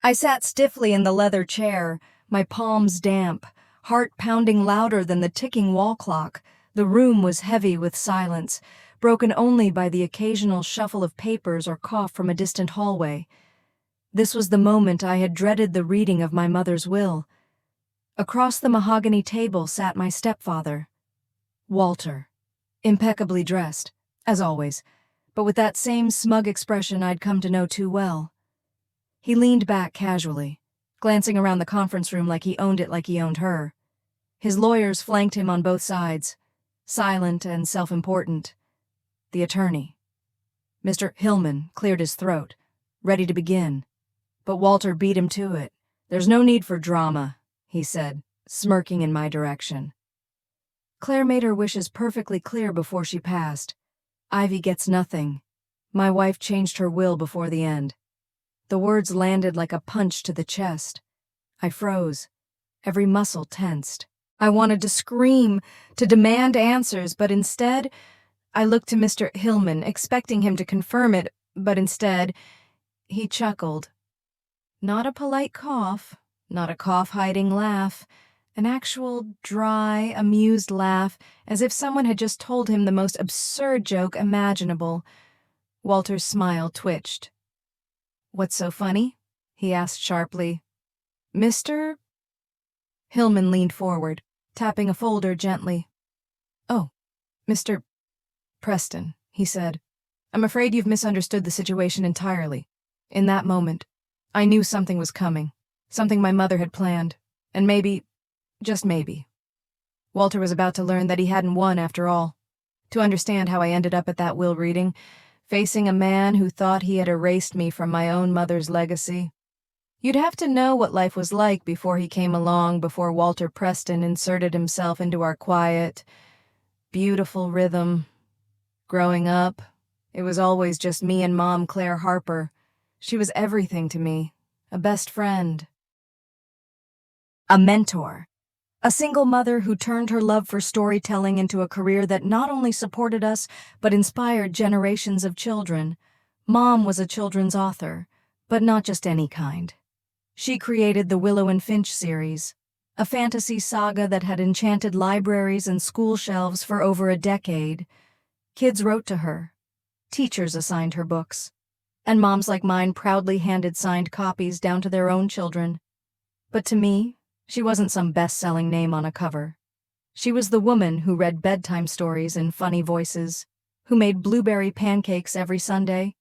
I sat stiffly in the leather chair, my palms damp, heart pounding louder than the ticking wall clock. The room was heavy with silence, broken only by the occasional shuffle of papers or cough from a distant hallway. This was the moment I had dreaded the reading of my mother's will. Across the mahogany table sat my stepfather, Walter, impeccably dressed, as always, but with that same smug expression I'd come to know too well. He leaned back casually, glancing around the conference room like he owned it like he owned her. His lawyers flanked him on both sides, silent and self-important. The attorney, Mr. Hillman, cleared his throat, ready to begin. But Walter beat him to it. "There's no need for drama," he said, smirking in my direction. Claire made her wishes perfectly clear before she passed. Ivy gets nothing. My wife changed her will before the end. The words landed like a punch to the chest. I froze, every muscle tensed. I wanted to scream, to demand answers, but instead, I looked to Mr. Hillman, expecting him to confirm it, but instead, he chuckled. Not a polite cough, not a cough-hiding laugh, an actual, dry, amused laugh, as if someone had just told him the most absurd joke imaginable. Walter's smile twitched. "What's so funny?" he asked sharply. "Mr.?" Hillman leaned forward, tapping a folder gently. "Oh, Mr. Preston," he said. "I'm afraid you've misunderstood the situation entirely. In that moment, I knew something was coming, something my mother had planned, and maybe, just maybe, Walter was about to learn that he hadn't won after all, to understand how I ended up at that will reading, facing a man who thought he had erased me from my own mother's legacy. You'd have to know what life was like before he came along, before Walter Preston inserted himself into our quiet, beautiful rhythm. Growing up, it was always just me and Mom Claire Harper. She was everything to me, a best friend, a mentor, a single mother who turned her love for storytelling into a career that not only supported us, but inspired generations of children. Mom was a children's author, but not just any kind. She created the Willow and Finch series, a fantasy saga that had enchanted libraries and school shelves for over a decade. Kids wrote to her. Teachers assigned her books. And moms like mine proudly handed signed copies down to their own children. But to me, she wasn't some best-selling name on a cover. She was the woman who read bedtime stories in funny voices, who made blueberry pancakes every Sunday,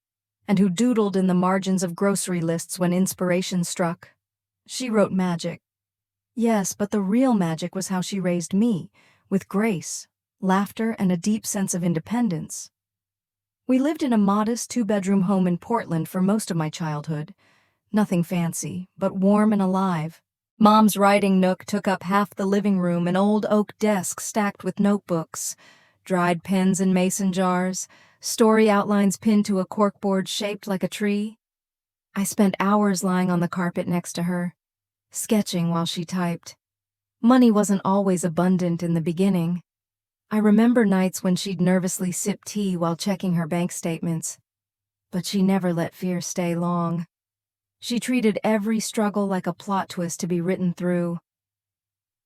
and who doodled in the margins of grocery lists when inspiration struck. She wrote magic. Yes, but the real magic was how she raised me, with grace, laughter, and a deep sense of independence. We lived in a modest two-bedroom home in Portland for most of my childhood. Nothing fancy, but warm and alive. Mom's writing nook took up half the living room, an old oak desk stacked with notebooks, dried pens in mason jars, story outlines pinned to a corkboard shaped like a tree. I spent hours lying on the carpet next to her, sketching while she typed. Money wasn't always abundant in the beginning. I remember nights when she'd nervously sip tea while checking her bank statements. But she never let fear stay long. She treated every struggle like a plot twist to be written through.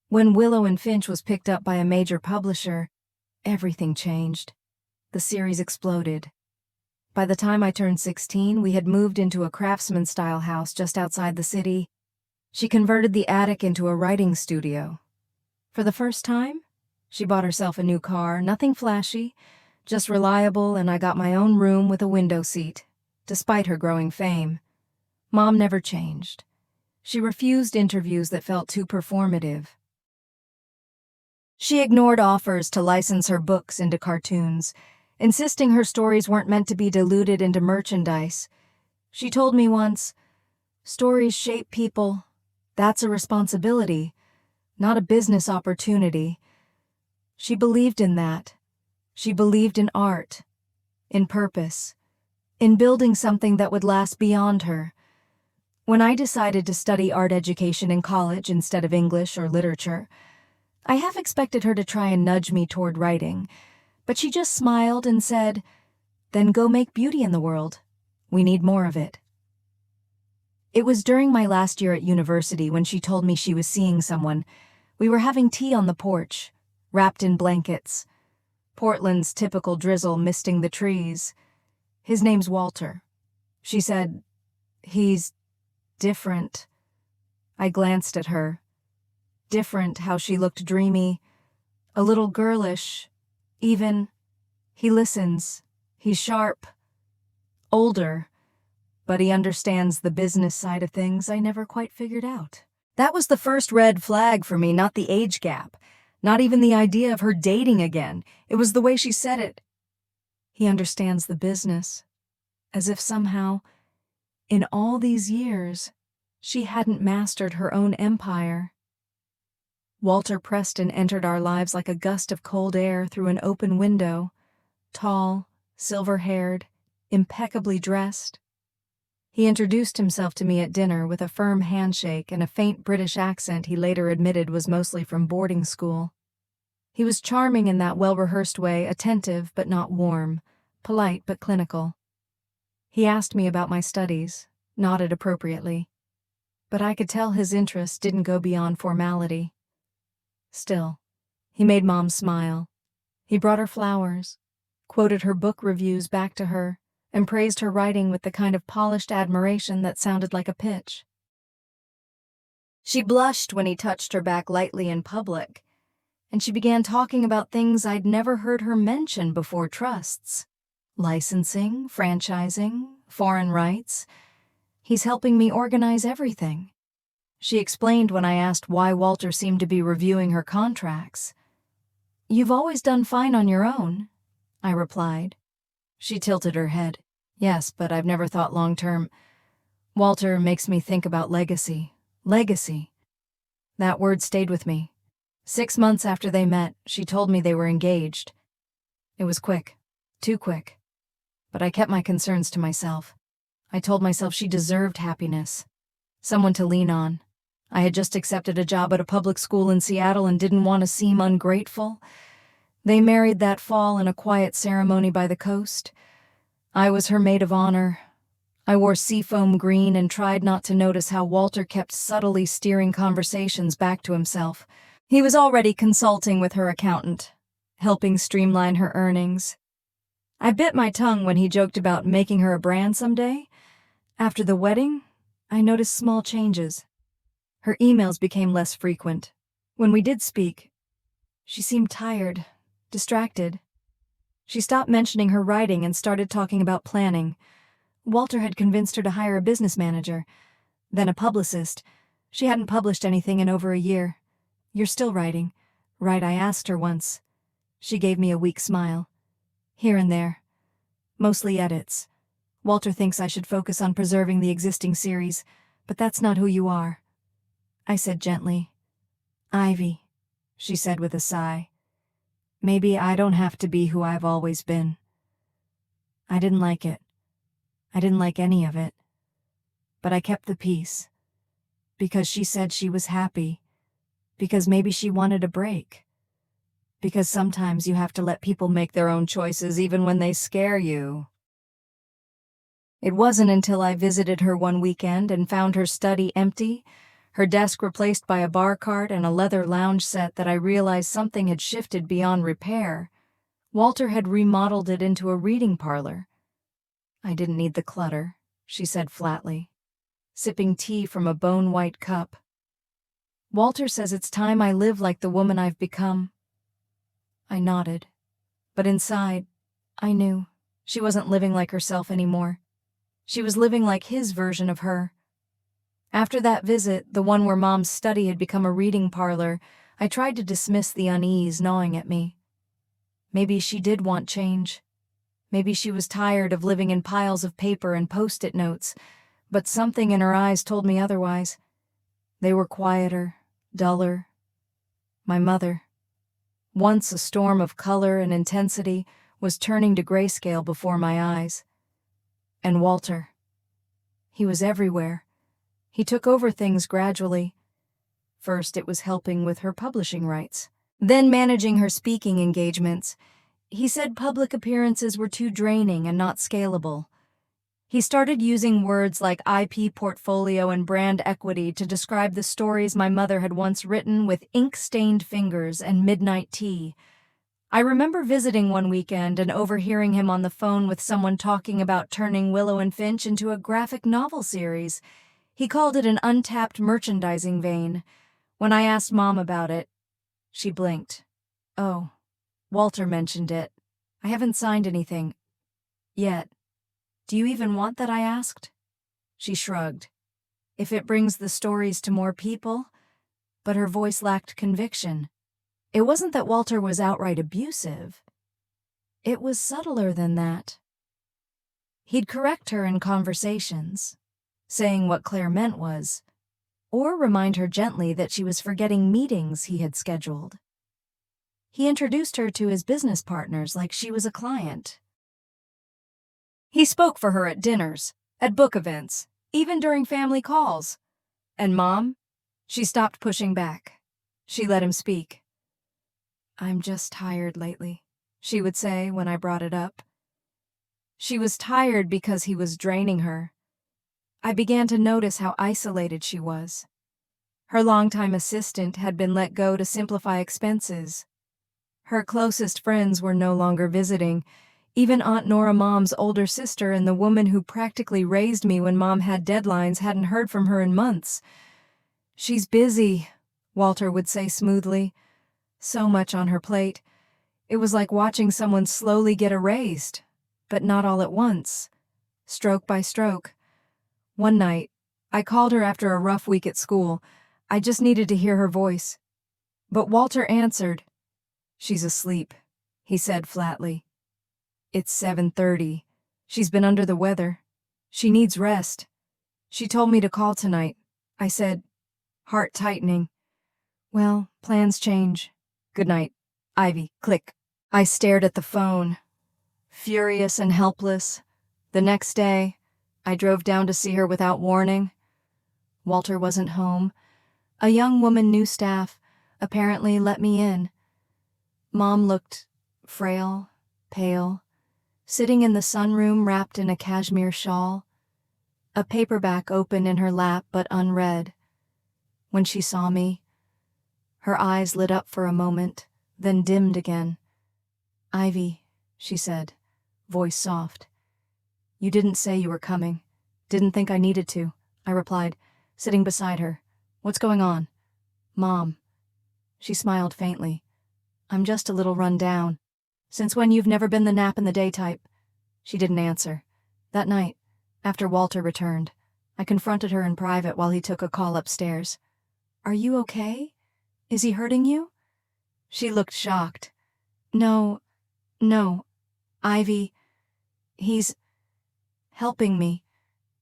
When Willow and Finch was picked up by a major publisher, everything changed. The series exploded. By the time I turned 16, we had moved into a craftsman-style house just outside the city. She converted the attic into a writing studio. For the first time, she bought herself a new car, nothing flashy, just reliable, and I got my own room with a window seat, despite her growing fame. Mom never changed. She refused interviews that felt too performative. She ignored offers to license her books into cartoons, insisting her stories weren't meant to be diluted into merchandise. She told me once, "Stories shape people. That's a responsibility, not a business opportunity." She believed in that. She believed in art, in purpose, in building something that would last beyond her. When I decided to study art education in college instead of English or literature, I half expected her to try and nudge me toward writing, but she just smiled and said, "Then go make beauty in the world. We need more of it." It was during my last year at university when she told me she was seeing someone. We were having tea on the porch, wrapped in blankets. Portland's typical drizzle misting the trees. His name's Walter. She said, "He's different." I glanced at her. Different how she looked dreamy, a little girlish, even. He listens. He's sharp. Older. But he understands the business side of things I never quite figured out. That was the first red flag for me, not the age gap. Not even the idea of her dating again. It was the way she said it. He understands the business. As if somehow, in all these years, she hadn't mastered her own empire. Walter Preston entered our lives like a gust of cold air through an open window. Tall, silver-haired, impeccably dressed. He introduced himself to me at dinner with a firm handshake and a faint British accent he later admitted was mostly from boarding school. He was charming in that well-rehearsed way, attentive but not warm, polite but clinical. He asked me about my studies, nodded appropriately. But I could tell his interest didn't go beyond formality. Still, he made Mom smile. He brought her flowers, quoted her book reviews back to her, and praised her writing with the kind of polished admiration that sounded like a pitch. She blushed when he touched her back lightly in public, and she began talking about things I'd never heard her mention before: trusts, licensing, franchising, foreign rights. He's helping me organize everything. She explained when I asked why Walter seemed to be reviewing her contracts. "You've always done fine on your own," I replied. She tilted her head. "Yes, but I've never thought long-term. Walter makes me think about legacy. Legacy." That word stayed with me. 6 months after they met, she told me they were engaged. It was quick. Too quick. But I kept my concerns to myself. I told myself she deserved happiness. Someone to lean on. I had just accepted a job at a public school in Seattle and didn't want to seem ungrateful. They married that fall in a quiet ceremony by the coast. I was her maid of honor. I wore seafoam green and tried not to notice how Walter kept subtly steering conversations back to himself. He was already consulting with her accountant, helping streamline her earnings. I bit my tongue when he joked about making her a brand someday. After the wedding, I noticed small changes. Her emails became less frequent. When we did speak, she seemed tired, distracted. She stopped mentioning her writing and started talking about planning. Walter had convinced her to hire a business manager, then a publicist. She hadn't published anything in over a year. "You're still writing, right?" I asked her once. She gave me a weak smile. "Here and there. Mostly edits. Walter thinks I should focus on preserving the existing series, but that's not who you are." I said gently. "Ivy," she said with a sigh. "Maybe I don't have to be who I've always been." I didn't like it. I didn't like any of it. But I kept the peace. Because she said she was happy. Because maybe she wanted a break. Because sometimes you have to let people make their own choices even when they scare you. It wasn't until I visited her one weekend and found her study empty, her desk replaced by a bar cart and a leather lounge set, that I realized something had shifted beyond repair. Walter had remodeled it into a reading parlor. "I didn't need the clutter," she said flatly, sipping tea from a bone-white cup. "Walter says it's time I live like the woman I've become." I nodded, but inside, I knew she wasn't living like herself anymore. She was living like his version of her. After that visit, the one where Mom's study had become a reading parlor, I tried to dismiss the unease gnawing at me. Maybe she did want change. Maybe she was tired of living in piles of paper and post-it notes, but something in her eyes told me otherwise. They were quieter, duller. My mother, once a storm of color and intensity, was turning to grayscale before my eyes. And Walter. He was everywhere. He took over things gradually. First, it was helping with her publishing rights, then managing her speaking engagements. He said public appearances were too draining and not scalable. He started using words like IP portfolio and brand equity to describe the stories my mother had once written with ink-stained fingers and midnight tea. I remember visiting one weekend and overhearing him on the phone with someone talking about turning Willow and Finch into a graphic novel series. He called it an untapped merchandising vein. When I asked Mom about it, she blinked. "Oh, Walter mentioned it. I haven't signed anything yet. Do you even want that?" I asked. She shrugged. "If it brings the stories to more people," but her voice lacked conviction. It wasn't that Walter was outright abusive. It was subtler than that. He'd correct her in conversations, saying what Claire meant was, or remind her gently that she was forgetting meetings he had scheduled. He introduced her to his business partners like she was a client. He spoke for her at dinners, at book events, even during family calls. And Mom? She stopped pushing back. She let him speak. "I'm just tired lately," she would say when I brought it up. She was tired because he was draining her. I began to notice how isolated she was. Her longtime assistant had been let go to simplify expenses. Her closest friends were no longer visiting. Even Aunt Nora, Mom's older sister and the woman who practically raised me when Mom had deadlines, hadn't heard from her in months. "She's busy," Walter would say smoothly. So much on her plate. It was like watching someone slowly get erased, but not all at once, stroke by stroke. One night, I called her after a rough week at school. I just needed to hear her voice. But Walter answered. "She's asleep," he said flatly. "It's 7:30. She's been under the weather. She needs rest. She told me to call tonight." I said, heart tightening. "Well, plans change. Good night, Ivy." Click. I stared at the phone, furious and helpless. The next day, I drove down to see her without warning. Walter wasn't home. A young woman, new staff, apparently let me in. Mom looked frail, pale, sitting in the sunroom wrapped in a cashmere shawl, a paperback open in her lap but unread. When she saw me, her eyes lit up for a moment, then dimmed again. "Ivy," she said, voice soft. "You didn't say you were coming. Didn't think I needed to," I replied, sitting beside her. "What's going on?" "Mom." She smiled faintly. "I'm just a little run down. Since when you've never been the nap in the day type?" She didn't answer. That night, after Walter returned, I confronted her in private while he took a call upstairs. "Are you okay? Is he hurting you?" She looked shocked. No, Ivy, he's helping me.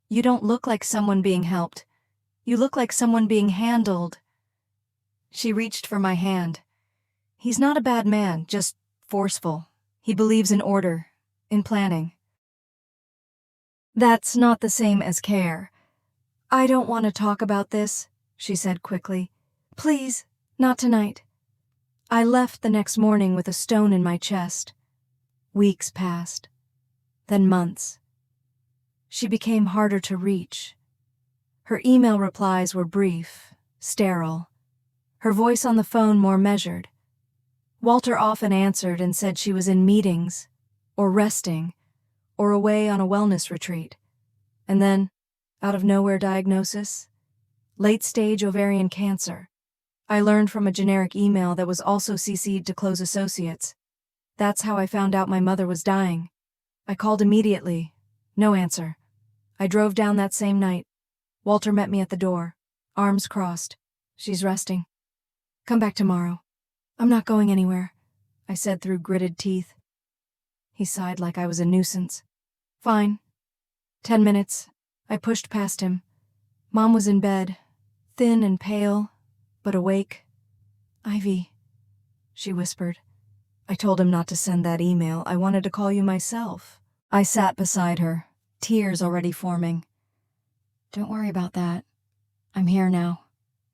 You don't look like someone being helped. You look like someone being handled." She reached for my hand. "He's not a bad man, just forceful. He believes in order, in planning." "That's not the same as care." "I don't want to talk about this," she said quickly. "Please, not tonight." I left the next morning with a stone in my chest. Weeks passed, then months. She became harder to reach. Her email replies were brief, sterile. Her voice on the phone more measured. Walter often answered and said she was in meetings, or resting, or away on a wellness retreat. And then, out of nowhere diagnosis, late-stage ovarian cancer. I learned from a generic email that was also CC'd to close associates. That's how I found out my mother was dying. I called immediately. No answer. I drove down that same night. Walter met me at the door, arms crossed. "She's resting. Come back tomorrow." "I'm not going anywhere," I said through gritted teeth. He sighed like I was a nuisance. "Fine." 10 minutes. I pushed past him. Mom was in bed, thin and pale, but awake. "Ivy," she whispered. I told him not to send that email. I wanted to call you myself. I sat beside her, tears already forming. "Don't worry about that. I'm here now.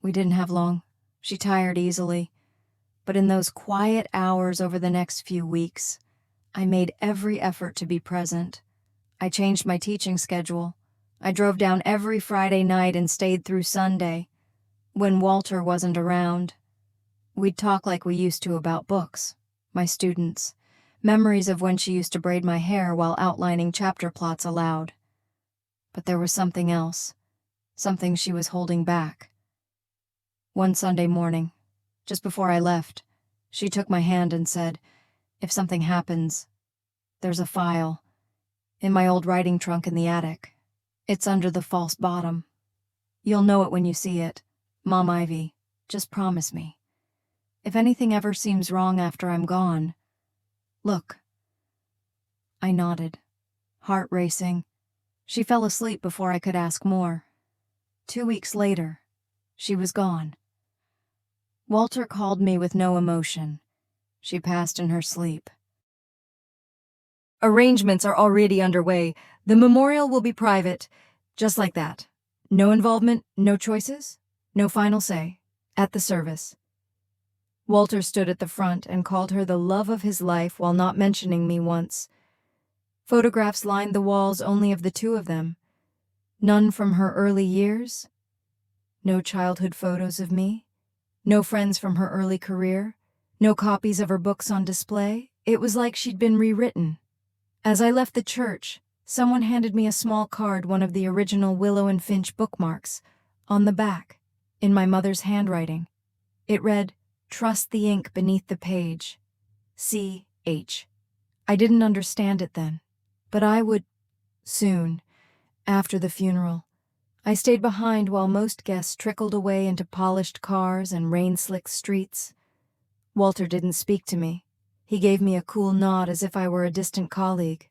We didn't have long." She tired easily. But in those quiet hours over the next few weeks, I made every effort to be present. I changed my teaching schedule. I drove down every Friday night and stayed through Sunday. When Walter wasn't around, we'd talk like we used to about books, my students, memories of when she used to braid my hair while outlining chapter plots aloud. But there was something else, something she was holding back. One Sunday morning, just before I left, she took my hand and said, "If something happens, there's a file in my old writing trunk in the attic. It's under the false bottom. You'll know it when you see it. Mom Ivy, just promise me. If anything ever seems wrong after I'm gone, look." I nodded, heart racing. She fell asleep before I could ask more. 2 weeks later, she was gone. Walter called me with no emotion. She passed in her sleep. Arrangements are already underway. The memorial will be private, just like that. No involvement, no choices, no final say. At the service. Walter stood at the front and called her the love of his life while not mentioning me once. Photographs lined the walls only of the two of them. None from her early years. No childhood photos of me. No friends from her early career. No copies of her books on display. It was like she'd been rewritten. As I left the church, someone handed me a small card, one of the original Willow and Finch bookmarks, on the back, in my mother's handwriting. It read, "Trust the ink beneath the page. C.H." I didn't understand it then, but I would soon, after the funeral. I stayed behind while most guests trickled away into polished cars and rain-slicked streets. Walter didn't speak to me. He gave me a cool nod as if I were a distant colleague.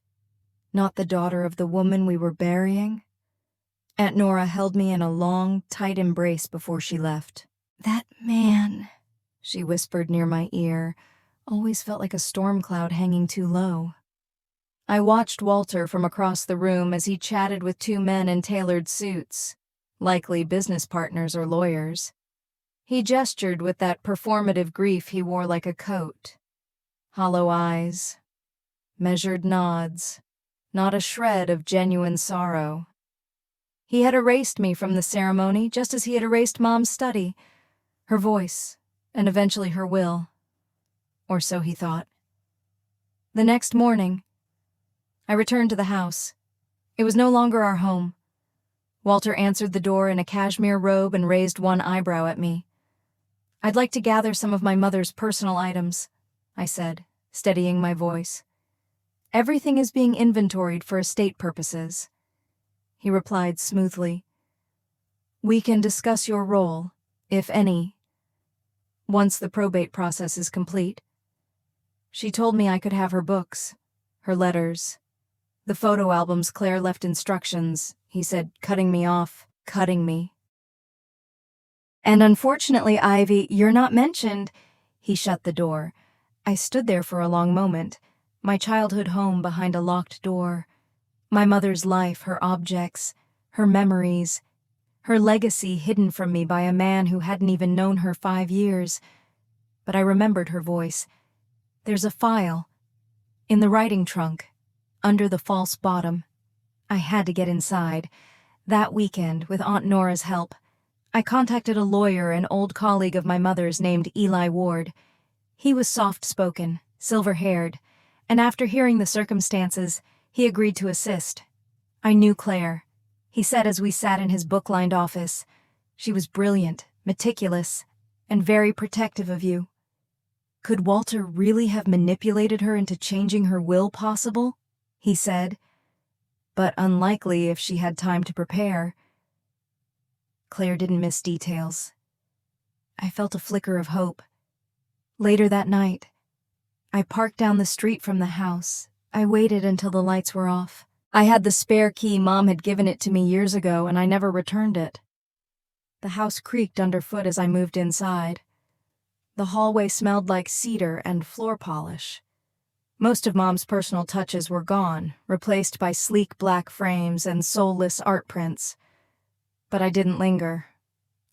Not the daughter of the woman we were burying. Aunt Nora held me in a long, tight embrace before she left. "That man," she whispered near my ear, always felt like a storm cloud hanging too low. I watched Walter from across the room as he chatted with two men in tailored suits, likely business partners or lawyers. He gestured with that performative grief he wore like a coat. Hollow eyes, measured nods, not a shred of genuine sorrow. He had erased me from the ceremony just as he had erased Mom's study, her voice, and eventually her will. Or so he thought. The next morning, I returned to the house. It was no longer our home. Walter answered the door in a cashmere robe and raised one eyebrow at me. "I'd like to gather some of my mother's personal items," I said, steadying my voice. "Everything is being inventoried for estate purposes." He replied smoothly, "We can discuss your role, if any, once the probate process is complete." She told me I could have her books, her letters, the photo albums Claire left instructions, he said, cutting me off, cutting me. "And unfortunately, Ivy, you're not mentioned." He shut the door. I stood there for a long moment, my childhood home behind a locked door, my mother's life, her objects, her memories, her legacy hidden from me by a man who hadn't even known her 5 years. But I remembered her voice. "There's a file. In the writing trunk. Under the false bottom." I had to get inside. That weekend, with Aunt Nora's help, I contacted a lawyer, an old colleague of my mother's named Eli Ward. He was soft-spoken, silver-haired, and after hearing the circumstances, he agreed to assist. I knew Claire. He said as we sat in his book-lined office, "She was brilliant, meticulous, and very protective of you." Could Walter really have manipulated her into changing her will possible? He said. But unlikely if she had time to prepare. Claire didn't miss details. I felt a flicker of hope. Later that night, I parked down the street from the house. I waited until the lights were off. I had the spare key. Mom had given it to me years ago, and I never returned it. The house creaked underfoot as I moved inside. The hallway smelled like cedar and floor polish. Most of Mom's personal touches were gone, replaced by sleek black frames and soulless art prints. But I didn't linger.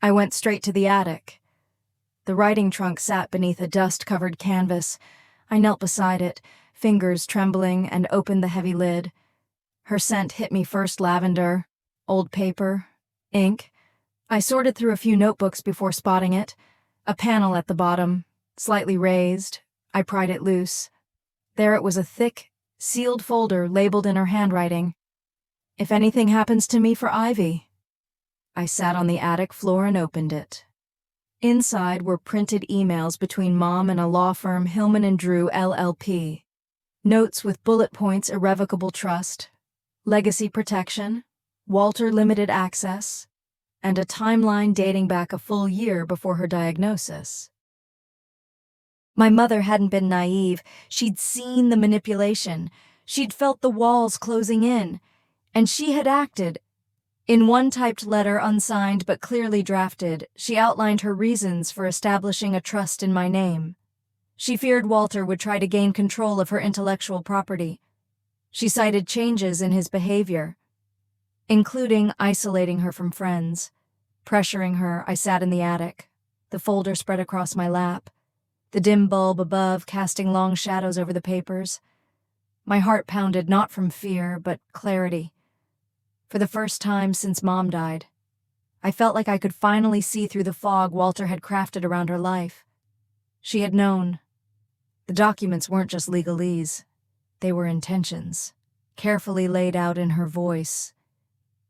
I went straight to the attic. The writing trunk sat beneath a dust-covered canvas. I knelt beside it, fingers trembling, and opened the heavy lid. Her scent hit me first: lavender, old paper, ink. I sorted through a few notebooks before spotting it. A panel at the bottom, slightly raised. I pried it loose. There it was, a thick, sealed folder labeled in her handwriting. "If anything happens to me, for Ivy." I sat on the attic floor and opened it. Inside were printed emails between Mom and a law firm, Hillman and Drew, LLP. Notes with bullet points: irrevocable trust, legacy protection, Walter limited access, and a timeline dating back a full year before her diagnosis. My mother hadn't been naive. She'd seen the manipulation. She'd felt the walls closing in, and she had acted. In one typed letter, unsigned but clearly drafted, she outlined her reasons for establishing a trust in my name. She feared Walter would try to gain control of her intellectual property. She cited changes in his behavior, including isolating her from friends. Pressuring her, I sat in the attic, the folder spread across my lap, the dim bulb above casting long shadows over the papers. My heart pounded, not from fear, but clarity. For the first time since Mom died, I felt like I could finally see through the fog Walter had crafted around her life. She had known. The documents weren't just legalese. They were intentions, carefully laid out in her voice.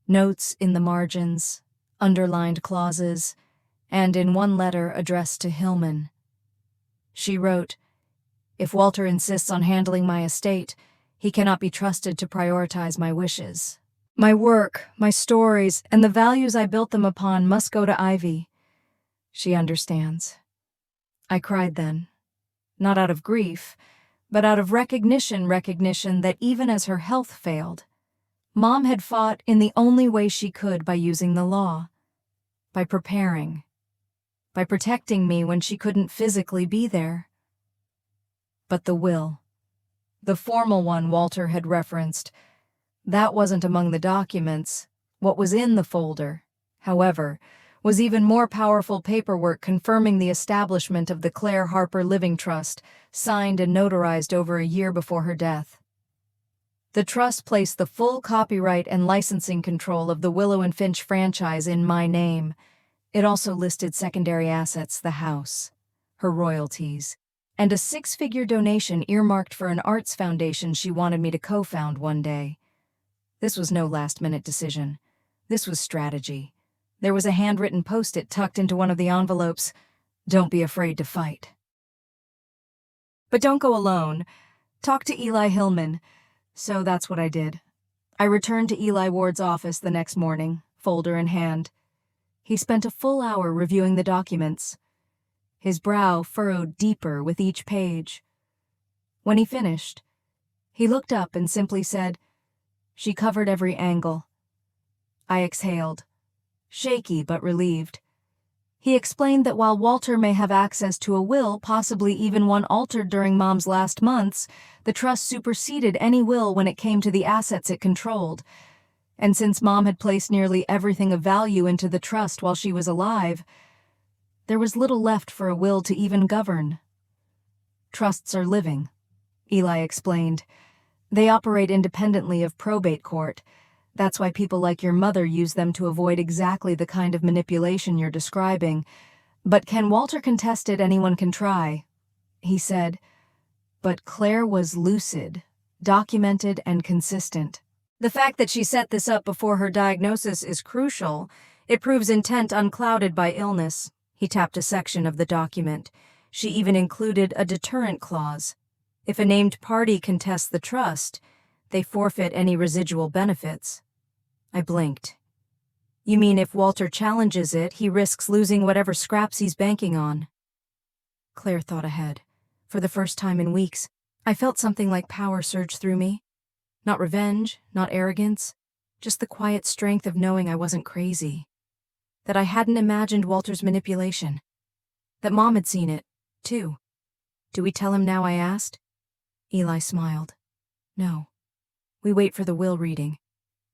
Notes in the margins, underlined clauses, and in one letter addressed to Hillman. She wrote, "If Walter insists on handling my estate, he cannot be trusted to prioritize my wishes. My work, my stories, and the values I built them upon must go to Ivy. She understands." I cried then, not out of grief, but out of recognition that even as her health failed, Mom had fought in the only way she could, by using the law, by preparing, by protecting me when she couldn't physically be there. But the will, the formal one Walter had referenced, that wasn't among the documents. What was in the folder, however, was even more powerful paperwork confirming the establishment of the Claire Harper Living Trust, signed and notarized over a year before her death. The trust placed the full copyright and licensing control of the Willow and Finch franchise in my name. It also listed secondary assets: the house, her royalties, and a 6-figure donation earmarked for an arts foundation she wanted me to co-found one day. This was no last-minute decision. This was strategy. There was a handwritten post-it tucked into one of the envelopes: "Don't be afraid to fight." But don't go alone. Talk to Eli Hillman. So that's what I did. I returned to Eli Ward's office the next morning, folder in hand. He spent a full hour reviewing the documents, his brow furrowed deeper with each page. When he finished, he looked up and simply said, "She covered every angle." I exhaled, shaky but relieved. He explained that while Walter may have access to a will, possibly even one altered during Mom's last months, the trust superseded any will when it came to the assets it controlled. And since Mom had placed nearly everything of value into the trust while she was alive, there was little left for a will to even govern. "Trusts are living," Eli explained. "They operate independently of probate court. That's why people like your mother use them to avoid exactly the kind of manipulation you're describing. But can Walter contest it? Anyone can try," he said. But Claire was lucid, documented, and consistent. The fact that she set this up before her diagnosis is crucial. It proves intent unclouded by illness. He tapped a section of the document. She even included a deterrent clause. If a named party contests the trust, they forfeit any residual benefits. I blinked. "You mean if Walter challenges it, he risks losing whatever scraps he's banking on?" Claire thought ahead. For the first time in weeks, I felt something like power surge through me. Not revenge, not arrogance, just the quiet strength of knowing I wasn't crazy. That I hadn't imagined Walter's manipulation. That Mom had seen it, too. "Do we tell him now?" I asked. Eli smiled. "No. We wait for the will reading.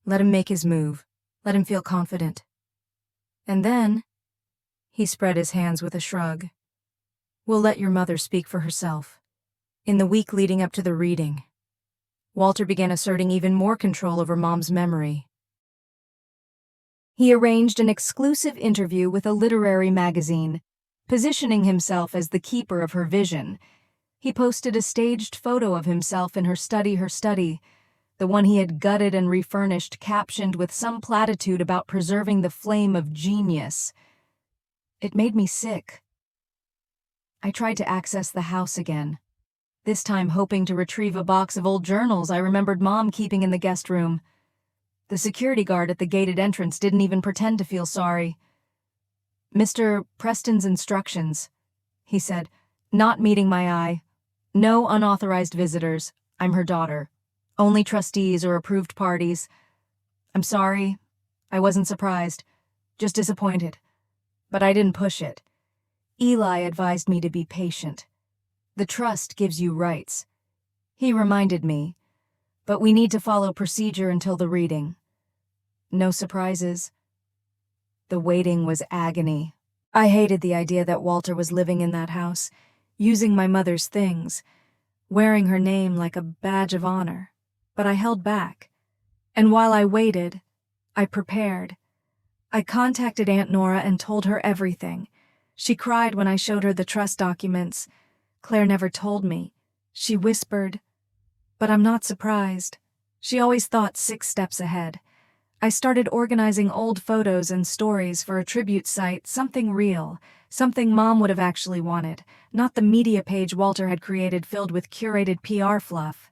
Let him make his move. Let him feel confident. And then," he spread his hands with a shrug, "we'll let your mother speak for herself. In the week leading up to the reading, Walter began asserting even more control over Mom's memory. He arranged an exclusive interview with a literary magazine, positioning himself as the keeper of her vision. He posted a staged photo of himself in her study, the one he had gutted and refurnished, captioned with some platitude about preserving the flame of genius. It made me sick. I tried to access the house again, this time hoping to retrieve a box of old journals I remembered Mom keeping in the guest room. The security guard at the gated entrance didn't even pretend to feel sorry. "Mr. Preston's instructions," he said, not meeting my eye. "No unauthorized visitors. I'm her daughter. Only trustees or approved parties." I'm sorry. I wasn't surprised, just disappointed. But I didn't push it. Eli advised me to be patient. The trust gives you rights. He reminded me, but we need to follow procedure until the reading. No surprises. The waiting was agony. I hated the idea that Walter was living in that house, using my mother's things, wearing her name like a badge of honor. But I held back. And while I waited, I prepared. I contacted Aunt Nora and told her everything. She cried when I showed her the trust documents. Claire never told me. She whispered. But I'm not surprised. She always thought 6 steps ahead. I started organizing old photos and stories for a tribute site, something real, something Mom would have actually wanted, not the media page Walter had created filled with curated PR fluff.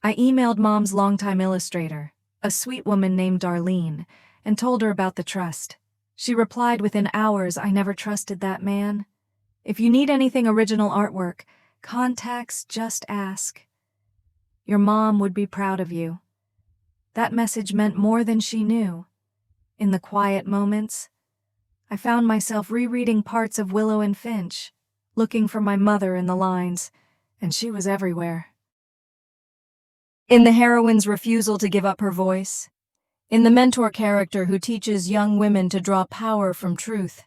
I emailed Mom's longtime illustrator, a sweet woman named Darlene, and told her about the trust. She replied within hours, "I never trusted that man. If you need anything original artwork, contacts, just ask. Your mom would be proud of you." That message meant more than she knew. In the quiet moments, I found myself rereading parts of Willow and Finch, looking for my mother in the lines, and she was everywhere. In the heroine's refusal to give up her voice, in the mentor character who teaches young women to draw power from truth,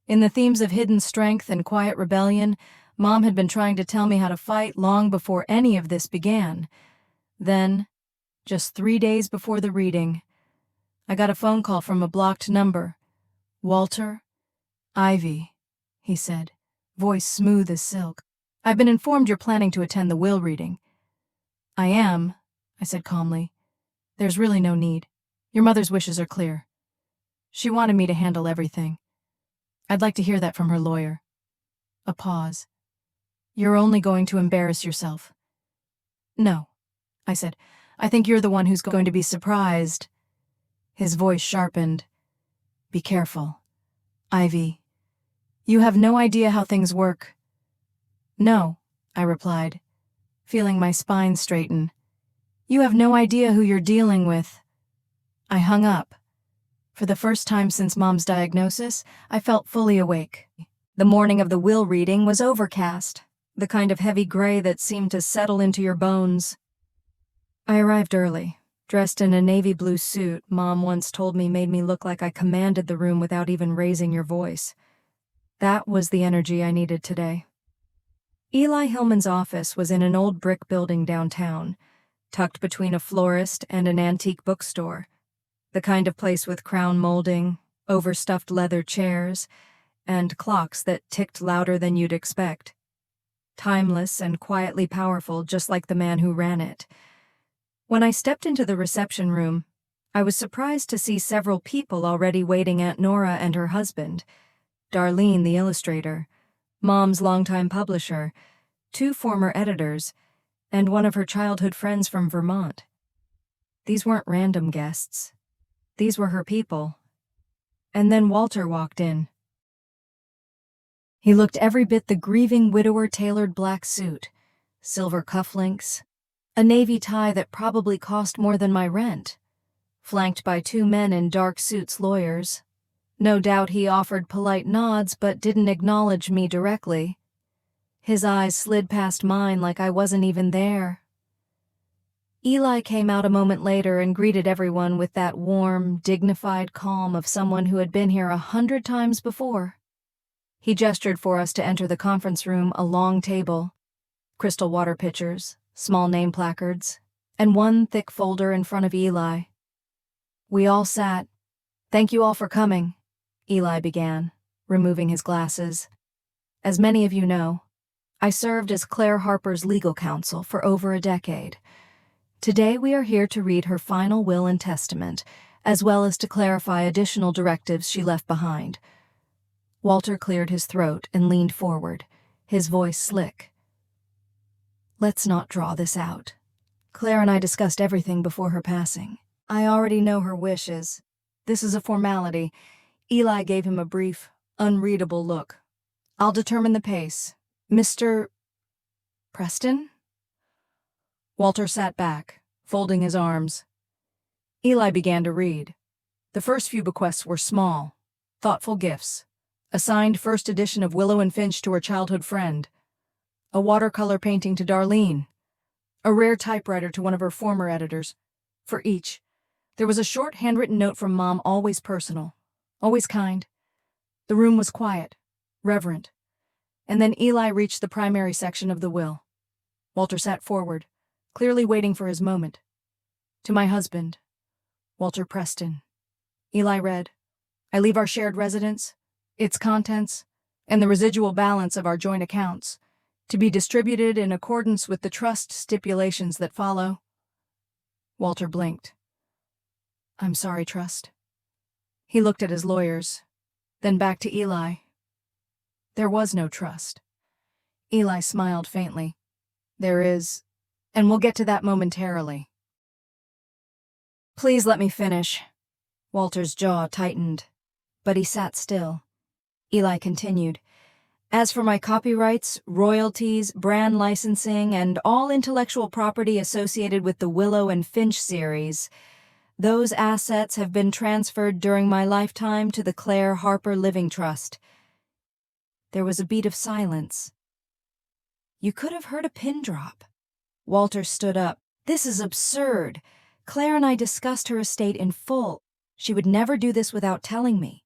in the themes of hidden strength and quiet rebellion, Mom had been trying to tell me how to fight long before any of this began. Then, just 3 days before the reading, I got a phone call from a blocked number. "Walter? Ivy," he said, voice smooth as silk. "I've been informed you're planning to attend the will reading." "I am," I said calmly. "There's really no need. Your mother's wishes are clear. She wanted me to handle everything. I'd like to hear that from her lawyer." A pause. "You're only going to embarrass yourself." "No," I said. "I think you're the one who's going to be surprised." His voice sharpened. "Be careful. Ivy, you have no idea how things work." "No," I replied, feeling my spine straighten. "You have no idea who you're dealing with." I hung up. For the first time since Mom's diagnosis, I felt fully awake. The morning of the will reading was overcast, the kind of heavy gray that seemed to settle into your bones. I arrived early, dressed in a navy blue suit Mom once told me made me look like I commanded the room without even raising your voice. That was the energy I needed today. Eli Hillman's office was in an old brick building downtown, tucked between a florist and an antique bookstore, the kind of place with crown molding, overstuffed leather chairs, and clocks that ticked louder than you'd expect. Timeless and quietly powerful, just like the man who ran it. When I stepped into the reception room, I was surprised to see several people already waiting. Aunt Nora and her husband, Darlene the illustrator, Mom's longtime publisher, 2 former editors, and one of her childhood friends from Vermont. These weren't random guests. These were her people. And then Walter walked in. He looked every bit the grieving widower tailored black suit, silver cufflinks, a navy tie that probably cost more than my rent, flanked by 2 men in dark suits, lawyers. No doubt he offered polite nods but didn't acknowledge me directly. His eyes slid past mine like I wasn't even there. Eli came out a moment later and greeted everyone with that warm, dignified calm of someone who had been here 100 times before. He gestured for us to enter the conference room, a long table, crystal water pitchers, small name placards, and one thick folder in front of Eli. We all sat. Thank you all for coming, Eli began, removing his glasses. As many of you know, I served as Claire Harper's legal counsel for over a decade. Today we are here to read her final will and testament, as well as to clarify additional directives she left behind. Walter cleared his throat and leaned forward, his voice slick. Let's not draw this out. Claire and I discussed everything before her passing. I already know her wishes. This is a formality. Eli gave him a brief, unreadable look. I'll determine the pace. Mr. Preston? Walter sat back, folding his arms. Eli began to read. The first few bequests were small, thoughtful gifts. A signed first edition of Willow and Finch to her childhood friend. A watercolor painting to Darlene. A rare typewriter to one of her former editors. For each, there was a short handwritten note from Mom, always personal, always kind. The room was quiet, reverent. And then Eli reached the primary section of the will. Walter sat forward, clearly waiting for his moment. To my husband, Walter Preston. Eli read, I leave our shared residence, its contents, and the residual balance of our joint accounts, to be distributed in accordance with the trust stipulations that follow. Walter blinked. I'm sorry, Trust. He looked at his lawyers, then back to Eli. There was no trust. Eli smiled faintly. There is, and we'll get to that momentarily. Please let me finish. Walter's jaw tightened, but he sat still. Eli continued. As for my copyrights, royalties, brand licensing, and all intellectual property associated with the Willow and Finch series, those assets have been transferred during my lifetime to the Claire Harper Living Trust. There was a beat of silence. You could have heard a pin drop. Walter stood up. This is absurd. Claire and I discussed her estate in full. She would never do this without telling me.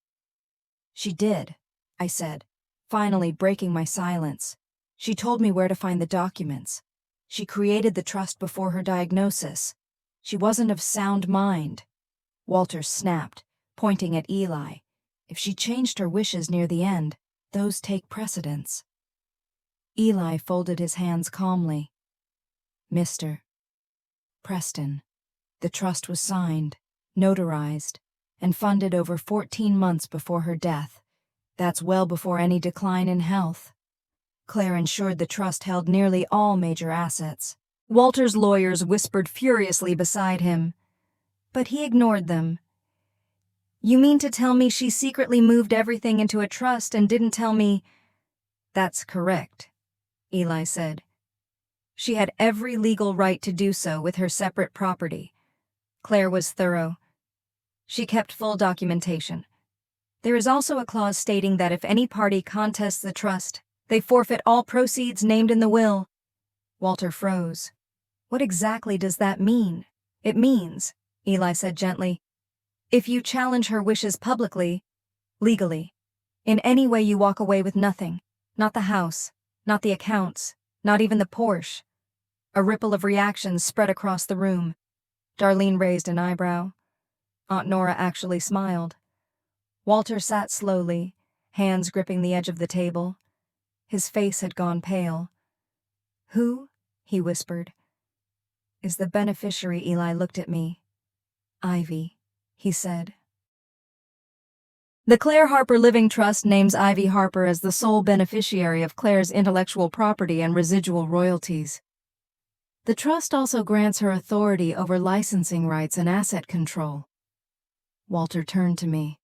She did, I said, finally breaking my silence. She told me where to find the documents. She created the trust before her diagnosis. She wasn't of sound mind. Walter snapped, pointing at Eli. If she changed her wishes near the end, those take precedence. Eli folded his hands calmly. Mr. Preston. The trust was signed, notarized, and funded over 14 months before her death. That's well before any decline in health. Claire ensured the trust held nearly all major assets. Walter's lawyers whispered furiously beside him, but he ignored them. You mean to tell me she secretly moved everything into a trust and didn't tell me? That's correct, Eli said. She had every legal right to do so with her separate property. Claire was thorough. She kept full documentation. There is also a clause stating that if any party contests the trust, they forfeit all proceeds named in the will. Walter froze. What exactly does that mean? It means, Eli said gently, if you challenge her wishes publicly, legally, in any way you walk away with nothing, not the house, not the accounts, not even the Porsche. A ripple of reactions spread across the room. Darlene raised an eyebrow. Aunt Nora actually smiled. Walter sat slowly, hands gripping the edge of the table. His face had gone pale. Who? He whispered. Is the beneficiary? Eli looked at me. Ivy, he said. The Claire Harper Living Trust names Ivy Harper as the sole beneficiary of Claire's intellectual property and residual royalties. The trust also grants her authority over licensing rights and asset control. Walter turned to me,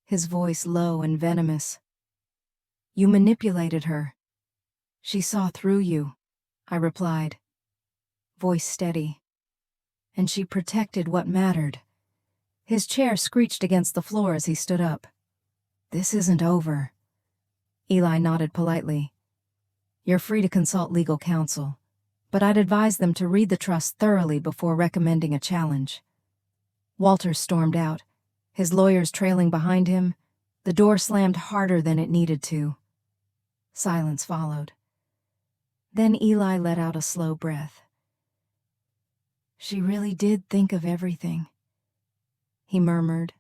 his voice low and venomous. You manipulated her. She saw through you, I replied, voice steady. And she protected what mattered. His chair screeched against the floor as he stood up. This isn't over. Eli nodded politely. You're free to consult legal counsel, but I'd advise them to read the trust thoroughly before recommending a challenge. Walter stormed out, his lawyers trailing behind him. The door slammed harder than it needed to. Silence followed. Then Eli let out a slow breath. She really did think of everything, he murmured.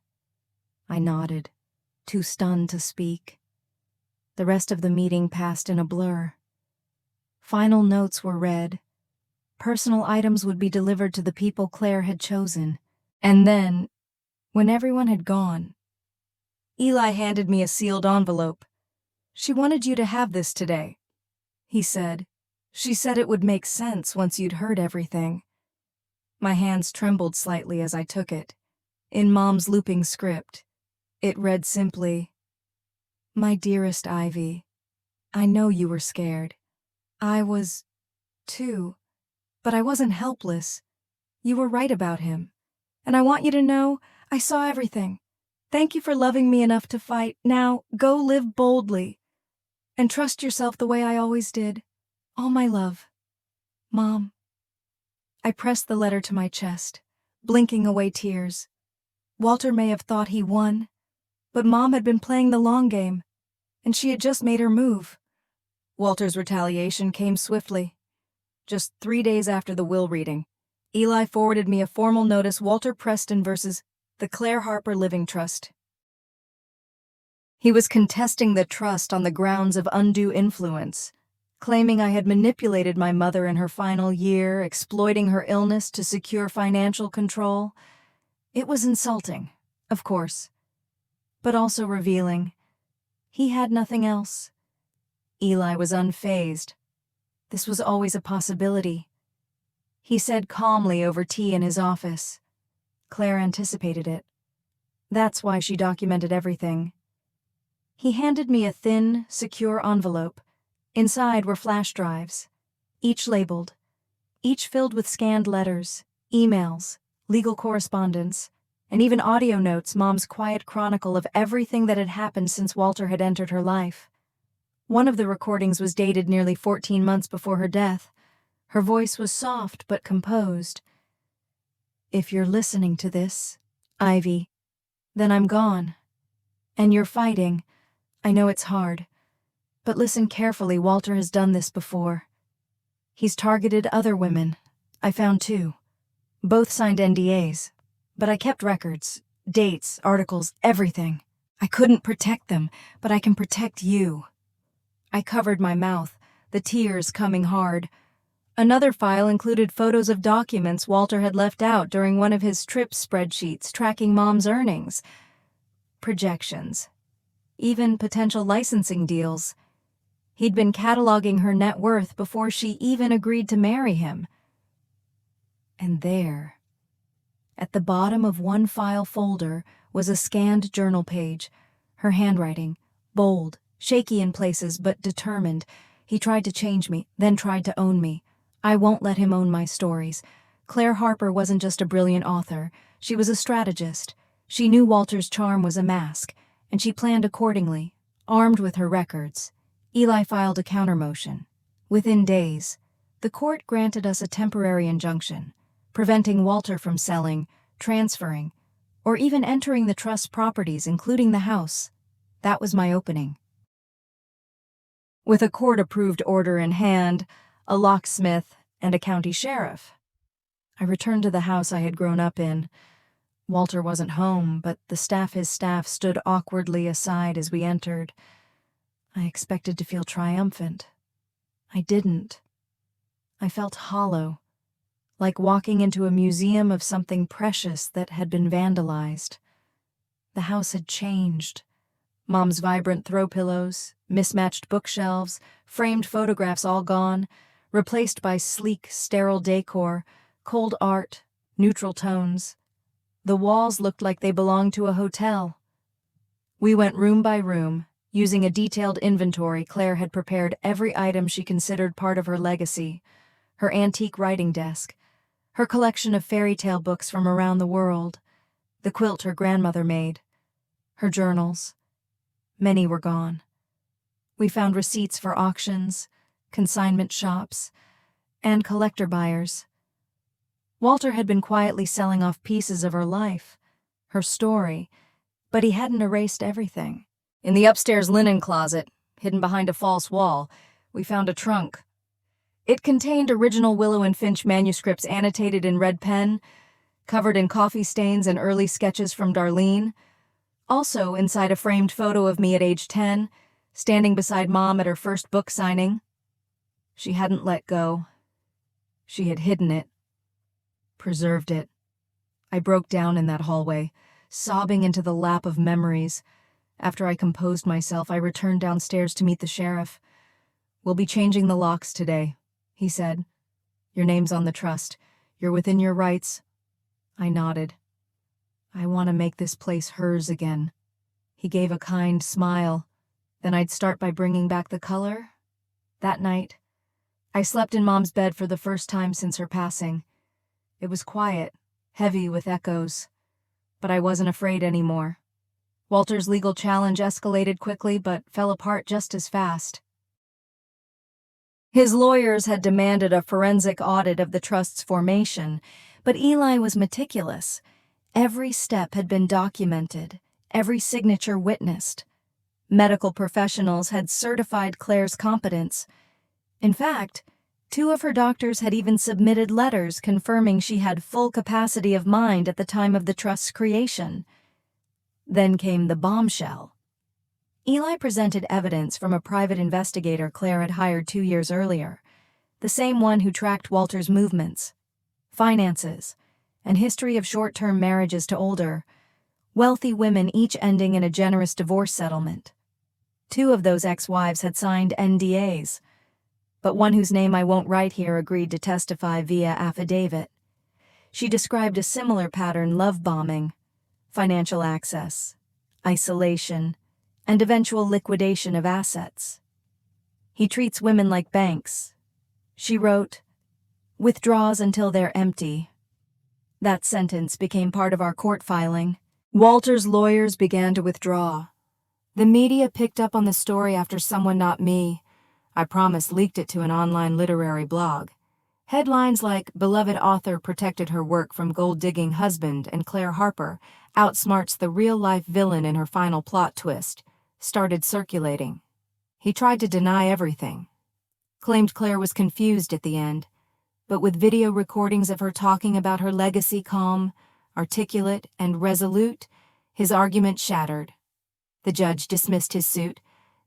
I nodded, too stunned to speak. The rest of the meeting passed in a blur. Final notes were read. Personal items would be delivered to the people Claire had chosen. And then, when everyone had gone, Eli handed me a sealed envelope. She wanted you to have this today, he said. She said it would make sense once you'd heard everything. My hands trembled slightly as I took it. In Mom's looping script, it read simply, My dearest Ivy, I know you were scared. I was, too. But I wasn't helpless. You were right about him. And I want you to know I saw everything. Thank you for loving me enough to fight. Now, go live boldly. And trust yourself the way I always did. All my love. Mom. I pressed the letter to my chest, blinking away tears. Walter may have thought he won, but Mom had been playing the long game, and she had just made her move. Walter's retaliation came swiftly. Just 3 days after the will reading, Eli forwarded me a formal notice, Walter Preston versus the Claire Harper Living Trust. He was contesting the trust on the grounds of undue influence, claiming I had manipulated my mother in her final year, exploiting her illness to secure financial control. It was insulting, of course, but also revealing. He had nothing else. Eli was unfazed. This was always a possibility. He said calmly over tea in his office. Claire anticipated it. That's why she documented everything. He handed me a thin, secure envelope. Inside were flash drives, each labeled, each filled with scanned letters, emails, legal correspondence, and even audio notes, Mom's quiet chronicle of everything that had happened since Walter had entered her life. One of the recordings was dated nearly 14 months before her death. Her voice was soft but composed. If you're listening to this, Ivy, then I'm gone. And you're fighting. I know it's hard. But listen carefully, Walter has done this before. He's targeted other women. I found 2. Both signed NDAs. But I kept records, dates, articles, everything. I couldn't protect them, but I can protect you. I covered my mouth, the tears coming hard. Another file included photos of documents Walter had left out during one of his trip spreadsheets tracking Mom's earnings. Projections. Even potential licensing deals. He'd been cataloging her net worth before she even agreed to marry him. And there, at the bottom of one file folder, was a scanned journal page. Her handwriting, bold, shaky in places, but determined. He tried to change me, then tried to own me. I won't let him own my stories. Claire Harper wasn't just a brilliant author. She was a strategist. She knew Walter's charm was a mask, and she planned accordingly, armed with her records. Eli filed a countermotion. Within days, the court granted us a temporary injunction, preventing Walter from selling, transferring, or even entering the trust properties, including the house. That was my opening. With a court-approved order in hand, a locksmith, and a county sheriff, I returned to the house I had grown up in. Walter wasn't home, but his staff stood awkwardly aside as we entered. I expected to feel triumphant. I didn't. I felt hollow, like walking into a museum of something precious that had been vandalized. The house had changed. Mom's vibrant throw pillows, mismatched bookshelves, framed photographs all gone, replaced by sleek, sterile decor, cold art, neutral tones. The walls looked like they belonged to a hotel. We went room by room. Using a detailed inventory, Claire had prepared every item she considered part of her legacy. Her antique writing desk, her collection of fairy tale books from around the world, the quilt her grandmother made, her journals. Many were gone. We found receipts for auctions, consignment shops, and collector buyers. Walter had been quietly selling off pieces of her life, her story, but he hadn't erased everything. In the upstairs linen closet, hidden behind a false wall, we found a trunk. It contained original Willow and Finch manuscripts annotated in red pen, covered in coffee stains and early sketches from Darlene. Also, inside a framed photo of me at age 10, standing beside Mom at her first book signing. She hadn't let go. She had hidden it, preserved it. I broke down in that hallway, sobbing into the lap of memories. After I composed myself, I returned downstairs to meet the sheriff. "We'll be changing the locks today," he said. "Your name's on the trust. You're within your rights." I nodded. "I want to make this place hers again." He gave a kind smile. "Then I'd start by bringing back the color." That night, I slept in Mom's bed for the first time since her passing. It was quiet, heavy with echoes, but I wasn't afraid anymore. Walter's legal challenge escalated quickly but fell apart just as fast. His lawyers had demanded a forensic audit of the trust's formation, but Eli was meticulous. Every step had been documented, every signature witnessed. Medical professionals had certified Claire's competence. In fact, 2 of her doctors had even submitted letters confirming she had full capacity of mind at the time of the trust's creation. Then came the bombshell. Eli presented evidence from a private investigator Claire had hired 2 years earlier, the same one who tracked Walter's movements, finances, and history of short-term marriages to older, wealthy women, each ending in a generous divorce settlement. 2 of those ex-wives had signed NDAs, but one whose name I won't write here agreed to testify via affidavit. She described a similar pattern: love bombing, financial access, isolation, and eventual liquidation of assets. "He treats women like banks," she wrote, "withdraws until they're empty." That sentence became part of our court filing. Walter's lawyers began to withdraw. The media picked up on the story after someone, not me, I promise, leaked it to an online literary blog. Headlines like "Beloved author protected her work from gold-digging husband and Claire Harper outsmarts the real-life villain in her final plot twist" started circulating. He tried to deny everything. Claimed Claire was confused at the end, but with video recordings of her talking about her legacy, calm, articulate, and resolute, his argument shattered. The judge dismissed his suit,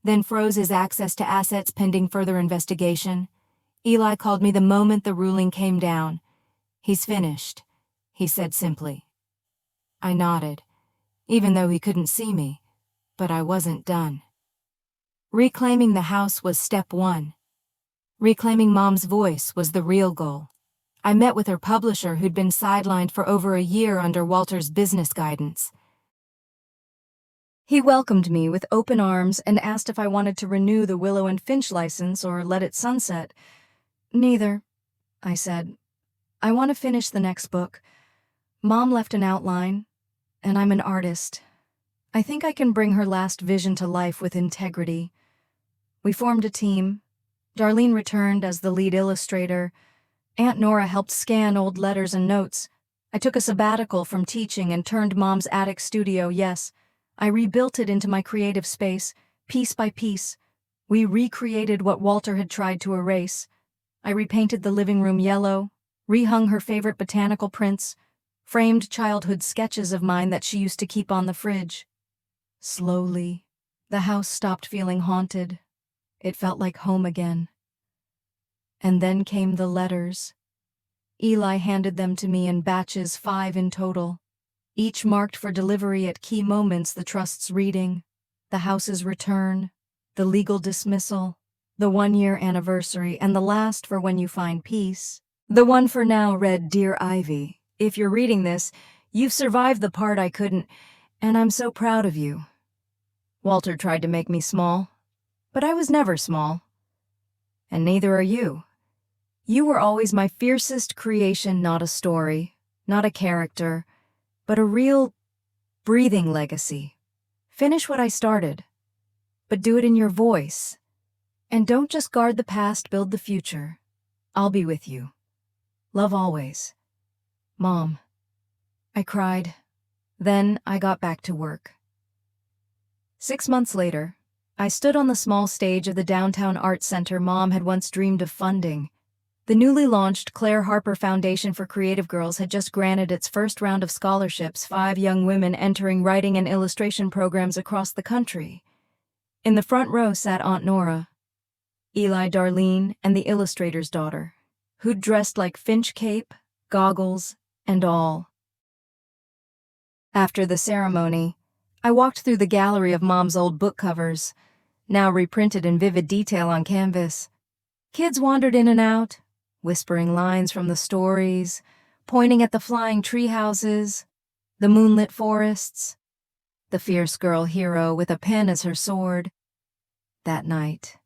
then froze his access to assets pending further investigation. Eli called me the moment the ruling came down. "He's finished," he said simply. I nodded, even though he couldn't see me, but I wasn't done. Reclaiming the house was step 1. Reclaiming Mom's voice was the real goal. I met with her publisher, who'd been sidelined for over a year under Walter's business guidance. He welcomed me with open arms and asked if I wanted to renew the Willow and Finch license or let it sunset. "Neither," I said. "I want to finish the next book. Mom left an outline, and I'm an artist. I think I can bring her last vision to life with integrity." We formed a team. Darlene returned as the lead illustrator. Aunt Nora helped scan old letters and notes. I took a sabbatical from teaching and turned Mom's attic studio, yes, I rebuilt it into my creative space, piece by piece. We recreated what Walter had tried to erase. I repainted the living room yellow, rehung her favorite botanical prints, framed childhood sketches of mine that she used to keep on the fridge. Slowly, the house stopped feeling haunted. It felt like home again. And then came the letters. Eli handed them to me in batches, 5 in total, each marked for delivery at key moments: the trust's reading, the house's return, the legal dismissal, the 1-year anniversary, and the last for when you find peace. The one for now read, "Dear Ivy, if you're reading this, you've survived the part I couldn't, and I'm so proud of you. Walter tried to make me small, but I was never small. And neither are you. You were always my fiercest creation, not a story, not a character, but a real, breathing legacy. Finish what I started, but do it in your voice. And don't just guard the past, build the future. I'll be with you. Love always. Mom." I cried. Then I got back to work. 6 months later, I stood on the small stage of the downtown art center Mom had once dreamed of funding. The newly launched Claire Harper Foundation for Creative Girls had just granted its first round of scholarships, 5 young women entering writing and illustration programs across the country. In the front row sat Aunt Nora, Eli Darlene, and the illustrator's daughter, who'd dressed like Finch cape, goggles, and all. After the ceremony, I walked through the gallery of Mom's old book covers, now reprinted in vivid detail on canvas. Kids wandered in and out, whispering lines from the stories, pointing at the flying tree houses, the moonlit forests, the fierce girl hero with a pen as her sword. That night,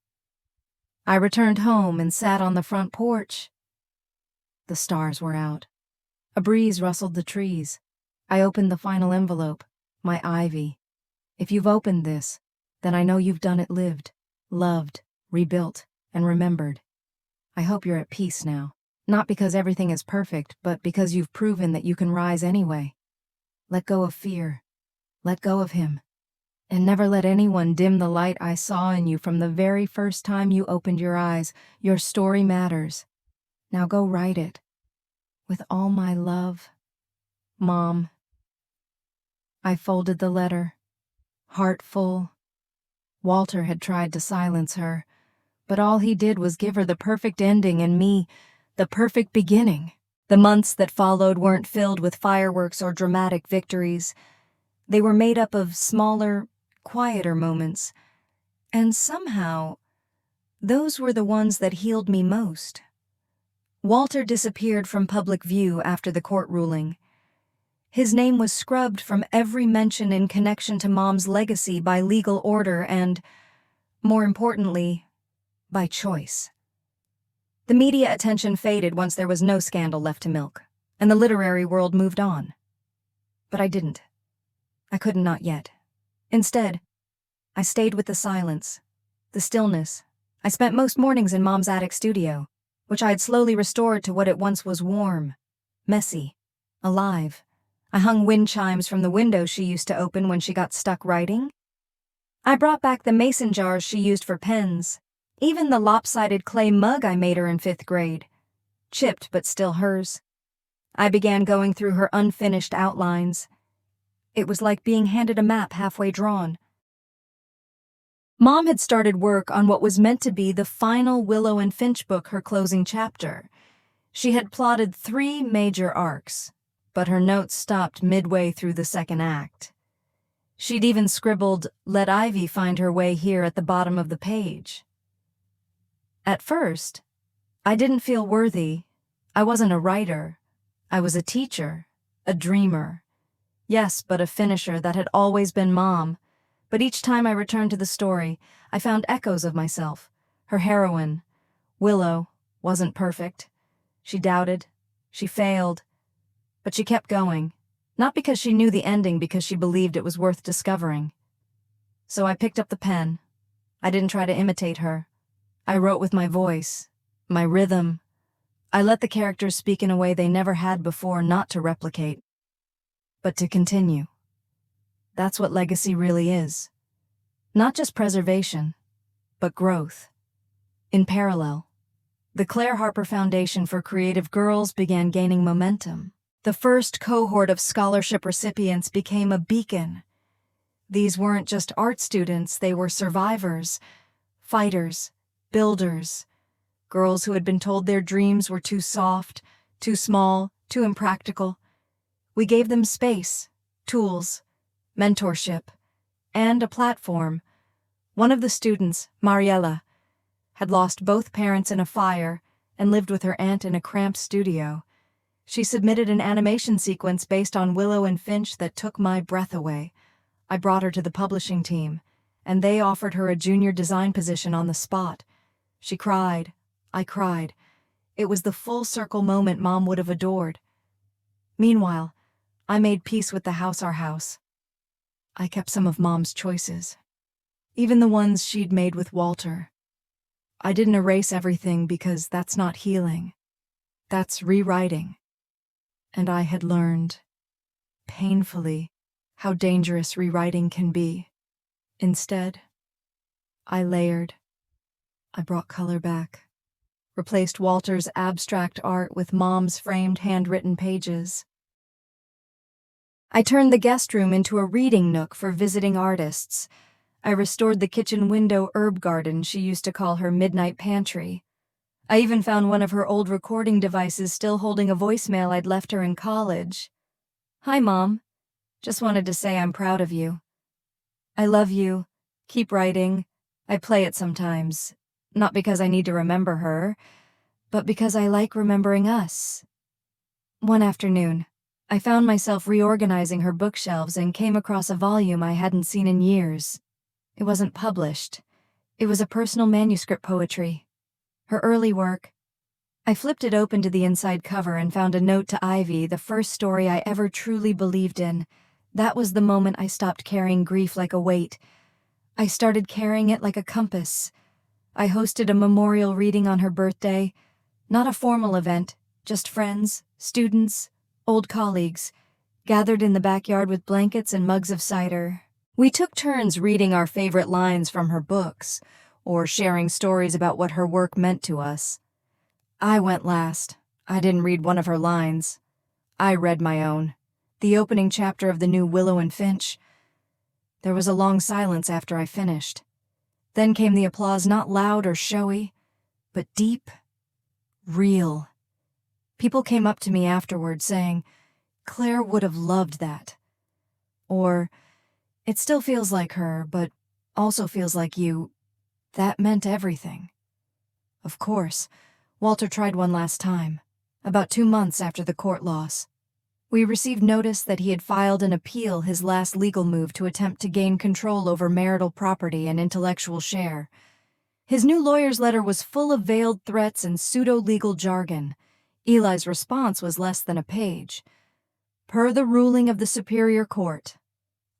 I returned home and sat on the front porch. The stars were out. A breeze rustled the trees. I opened the final envelope, my Ivy. If you've opened this, then I know you've done it, lived, loved, rebuilt, and remembered. I hope you're at peace now, not because everything is perfect, but because you've proven that you can rise anyway. Let go of fear. Let go of him. And never let anyone dim the light I saw in you from the very first time you opened your eyes. Your story matters. Now go write it. With all my love, Mom. I folded the letter, heart full. Walter had tried to silence her, but all he did was give her the perfect ending and me, the perfect beginning. The months that followed weren't filled with fireworks or dramatic victories. They were made up of smaller, quieter moments, and somehow, those were the ones that healed me most. Walter disappeared from public view after the court ruling. His name was scrubbed from every mention in connection to Mom's legacy by legal order and, more importantly, by choice. The media attention faded once there was no scandal left to milk, and the literary world moved on. But I didn't. I couldn't, not yet. Instead, I stayed with the silence, the stillness. I spent most mornings in Mom's attic studio, which I had slowly restored to what it once was: warm, messy, alive. I hung wind chimes from the window she used to open when she got stuck writing. I brought back the mason jars she used for pens, even the lopsided clay mug I made her in 5th grade, chipped but still hers. I began going through her unfinished outlines. It was like being handed a map halfway drawn. Mom had started work on what was meant to be the final Willow and Finch book, her closing chapter. She had plotted 3 major arcs, but her notes stopped midway through the 2nd act. She'd even scribbled, "Let Ivy find her way here" at the bottom of the page. At first, I didn't feel worthy. I wasn't a writer. I was a teacher, a dreamer. Yes, but a finisher that had always been Mom. But each time I returned to the story, I found echoes of myself. Her heroine, Willow, wasn't perfect. She doubted. She failed. But she kept going. Not because she knew the ending, because she believed it was worth discovering. So I picked up the pen. I didn't try to imitate her. I wrote with my voice, my rhythm. I let the characters speak in a way they never had before, not to replicate, but to continue. That's what legacy really is. Not just preservation, but growth. In parallel, the Claire Harper Foundation for Creative Girls began gaining momentum. The first cohort of scholarship recipients became a beacon. These weren't just art students, they were survivors, fighters, builders, girls who had been told their dreams were too soft, too small, too impractical. We gave them space, tools, mentorship, and a platform. One of the students, Mariella, had lost both parents in a fire and lived with her aunt in a cramped studio. She submitted an animation sequence based on Willow and Finch that took my breath away. I brought her to the publishing team, and they offered her a junior design position on the spot. She cried. I cried. It was the full circle moment Mom would have adored. Meanwhile, I made peace with the house, our house. I kept some of Mom's choices, even the ones she'd made with Walter. I didn't erase everything because that's not healing. That's rewriting. And I had learned, painfully, how dangerous rewriting can be. Instead, I layered. I brought color back. replaced Walter's abstract art with Mom's framed handwritten pages. I turned the guest room into a reading nook for visiting artists. I restored the kitchen window herb garden she used to call her midnight pantry. I even found one of her old recording devices still holding a voicemail I'd left her in college. "Hi, Mom. Just wanted to say I'm proud of you. I love you. Keep writing. I play it sometimes. Not because I need to remember her, but because I like remembering us." One afternoon, I found myself reorganizing her bookshelves and came across a volume I hadn't seen in years. It wasn't published. It was a personal manuscript poetry. Her early work. I flipped it open to the inside cover and found a note to Ivy, the first story I ever truly believed in. That was the moment I stopped carrying grief like a weight. I started carrying it like a compass. I hosted a memorial reading on her birthday. Not a formal event, just friends, students, old colleagues, gathered in the backyard with blankets and mugs of cider. We took turns reading our favorite lines from her books, or sharing stories about what her work meant to us. I went last. I didn't read one of her lines. I read my own, the opening chapter of the new Willow and Finch. There was a long silence after I finished. Then came the applause, not loud or showy, but deep, real. People came up to me afterward saying, "Claire would have loved that." Or, "It still feels like her, but also feels like you." That meant everything. Of course, Walter tried one last time, about 2 months after the court loss. We received notice that he had filed an appeal, his last legal move to attempt to gain control over marital property and intellectual share. His new lawyer's letter was full of veiled threats and pseudo-legal jargon. Eli's response was less than a page. Per the ruling of the Superior Court,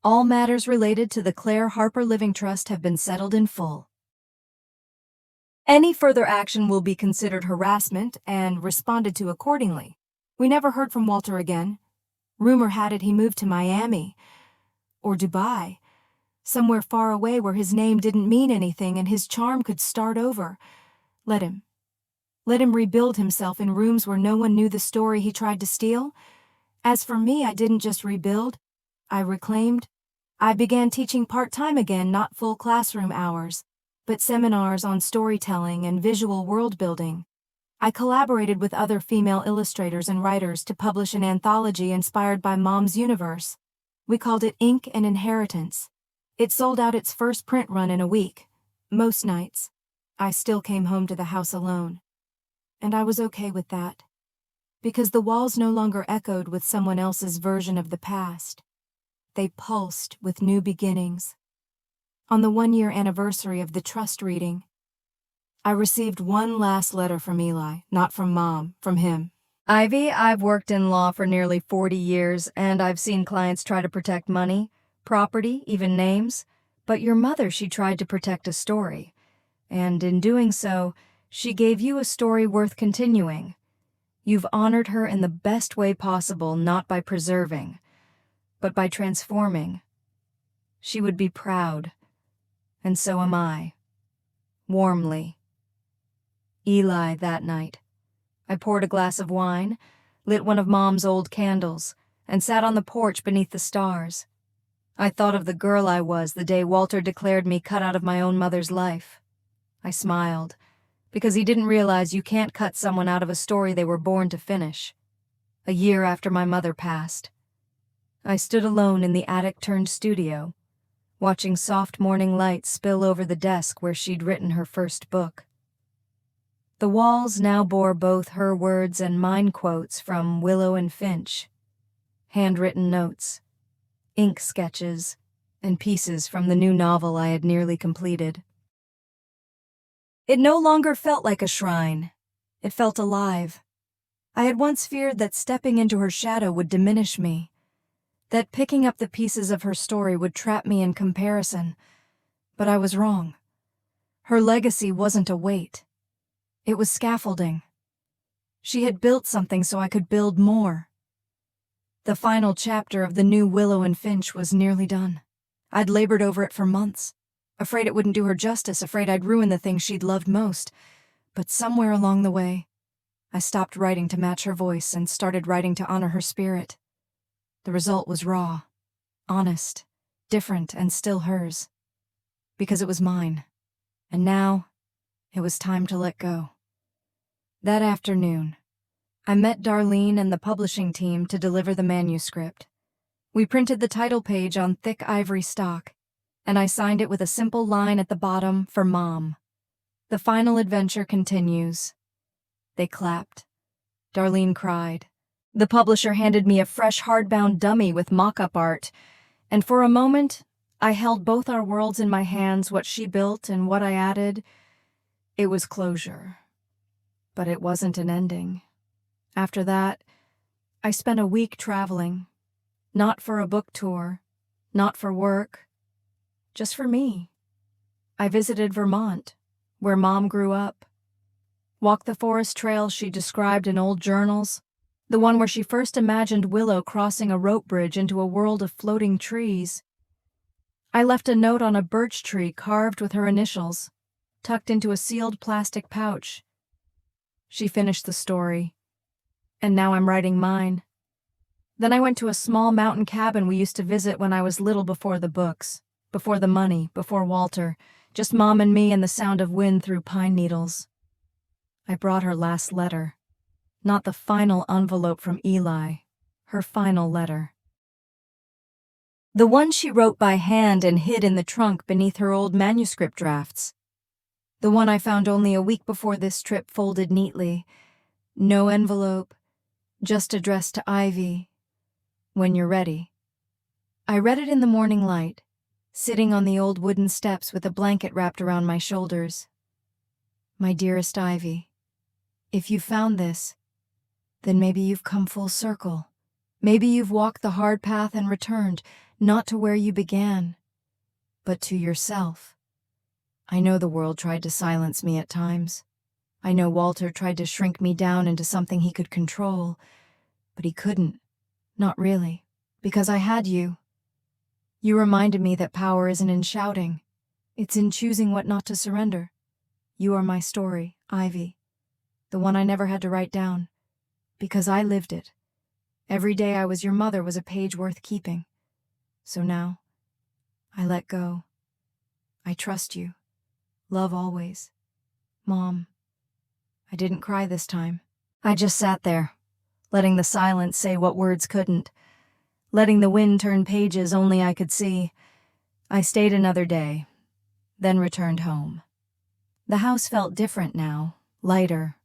all matters related to the Claire Harper Living Trust have been settled in full. Any further action will be considered harassment and responded to accordingly. We never heard from Walter again. Rumor had it he moved to Miami or Dubai, somewhere far away where his name didn't mean anything and his charm could start over. Let him rebuild himself in rooms where no one knew the story he tried to steal. As for me, I didn't just rebuild, I reclaimed. I began teaching part-time again, not full classroom hours, but seminars on storytelling and visual world-building. I collaborated with other female illustrators and writers to publish an anthology inspired by Mom's universe. We called it Ink and Inheritance. It sold out its first print run in a week. Most nights, I still came home to the house alone. And I was okay with that, because the walls no longer echoed with someone else's version of the past. They pulsed with new beginnings. On the 1-year anniversary of the trust reading, I received one last letter from Eli, not from Mom, from him. "Ivy, I've worked in law for nearly 40 years, and I've seen clients try to protect money, property, even names. But your mother, she tried to protect a story. And in doing so, she gave you a story worth continuing. You've honored her in the best way possible, not by preserving, but by transforming. She would be proud, and so am I." Warmly. Eli, that night. I poured a glass of wine, lit one of Mom's old candles, and sat on the porch beneath the stars. I thought of the girl I was the day Walter declared me cut out of my own mother's life. I smiled, because he didn't realize you can't cut someone out of a story they were born to finish. A year after my mother passed, I stood alone in the attic-turned-studio, watching soft morning light spill over the desk where she'd written her first book. The walls now bore both her words and mine quotes from Willow and Finch, handwritten notes, ink sketches, and pieces from the new novel I had nearly completed. It no longer felt like a shrine. It felt alive. I had once feared that stepping into her shadow would diminish me, that picking up the pieces of her story would trap me in comparison, but I was wrong. Her legacy wasn't a weight. It was scaffolding. She had built something so I could build more. The final chapter of the new Willow and Finch was nearly done. I'd labored over it for months, afraid it wouldn't do her justice, afraid I'd ruin the thing she'd loved most. But somewhere along the way, I stopped writing to match her voice and started writing to honor her spirit. The result was raw, honest, different, and still hers. Because it was mine. And now, it was time to let go. That afternoon, I met Darlene and the publishing team to deliver the manuscript. We printed the title page on thick ivory stock, and I signed it with a simple line at the bottom for Mom. The final adventure continues. They clapped. Darlene cried. The publisher handed me a fresh hardbound dummy with mock-up art, and for a moment, I held both our worlds in my hands, what she built and what I added. It was closure. But it wasn't an ending. After that, I spent a week traveling. Not for a book tour, not for work, just for me. I visited Vermont, where Mom grew up. Walked the forest trail she described in old journals, the one where she first imagined Willow crossing a rope bridge into a world of floating trees. I left a note on a birch tree carved with her initials, tucked into a sealed plastic pouch. She finished the story, and now I'm writing mine. Then I went to a small mountain cabin we used to visit when I was little, before the books, before the money, before Walter, just Mom and me and the sound of wind through pine needles. I brought her last letter, not the final envelope from Eli, her final letter. The one she wrote by hand and hid in the trunk beneath her old manuscript drafts. The one I found only a week before this trip, folded neatly. No envelope, just addressed to Ivy. When you're ready. I read it in the morning light, sitting on the old wooden steps with a blanket wrapped around my shoulders. My dearest Ivy, if you found this, then maybe you've come full circle. Maybe you've walked the hard path and returned, not to where you began, but to yourself. I know the world tried to silence me at times. I know Walter tried to shrink me down into something he could control, but he couldn't. Not really, because I had you. You reminded me that power isn't in shouting. It's in choosing what not to surrender. You are my story, Ivy. The one I never had to write down, because I lived it. Every day I was your mother was a page worth keeping. So now, I let go. I trust you. Love always. Mom. I didn't cry this time. I just sat there, letting the silence say what words couldn't, letting the wind turn pages only I could see. I stayed another day, then returned home. The house felt different now, lighter,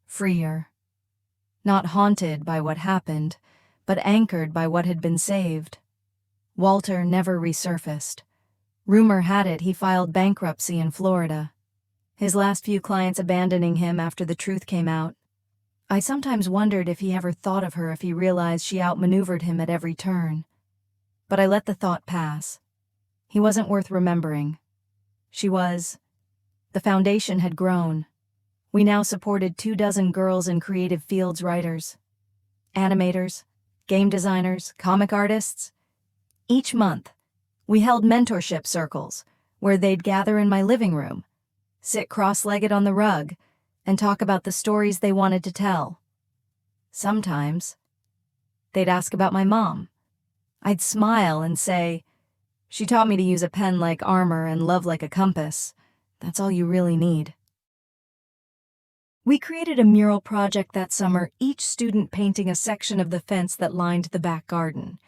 freer. Not haunted by what happened, but anchored by what had been saved. Walter never resurfaced. Rumor had it he filed bankruptcy in Florida, his last few clients abandoning him after the truth came out. I sometimes wondered if he ever thought of her, if he realized she outmaneuvered him at every turn. But I let the thought pass. He wasn't worth remembering. She was. The foundation had grown. We now supported 24 girls in creative fields, writers, animators, game designers, comic artists. Each month, we held mentorship circles where they'd gather in my living room, sit cross-legged on the rug, and talk about the stories they wanted to tell. Sometimes, they'd ask about my mom. I'd smile and say, "She taught me to use a pen like armor and love like a compass. That's all you really need." We created a mural project that summer, each student painting a section of the fence that lined the back garden.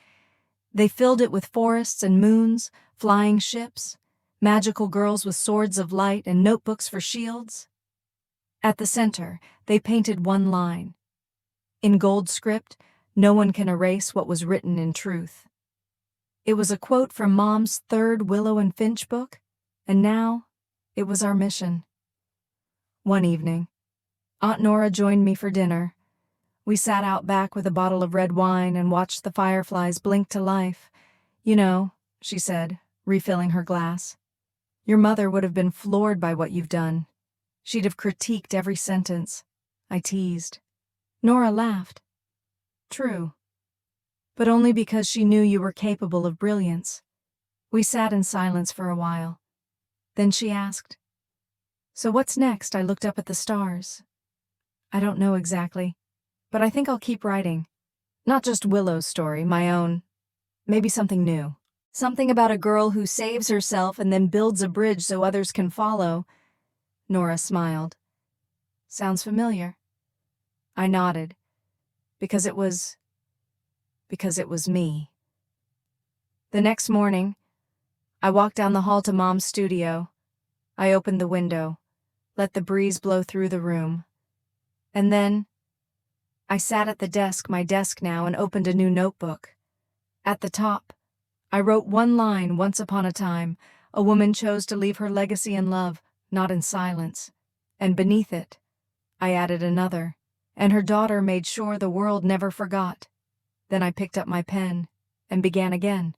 They filled it with forests and moons, flying ships, magical girls with swords of light and notebooks for shields. At the center, they painted one line. In gold script, no one can erase what was written in truth. It was a quote from Mom's third Willow and Finch book, and now it was our mission. One evening, Aunt Nora joined me for dinner. We sat out back with a bottle of red wine and watched the fireflies blink to life. "You know," she said, refilling her glass, "your mother would have been floored by what you've done. She'd have critiqued every sentence." I teased. Nora laughed. "True. But only because she knew you were capable of brilliance." We sat in silence for a while. Then she asked, So what's next? I looked up at the stars. I don't know exactly, but I think I'll keep writing. Not just Willow's story, my own. Maybe something new. Something about a girl who saves herself and then builds a bridge so others can follow. Nora smiled. Sounds familiar. I nodded. Because it was me. The next morning, I walked down the hall to Mom's studio. I opened the window, let the breeze blow through the room. And then, I sat at the desk, my desk now, and opened a new notebook. At the top, I wrote one line: once upon a time, a woman chose to leave her legacy in love, not in silence. And beneath it, I added another, and her daughter made sure the world never forgot. Then I picked up my pen and began again.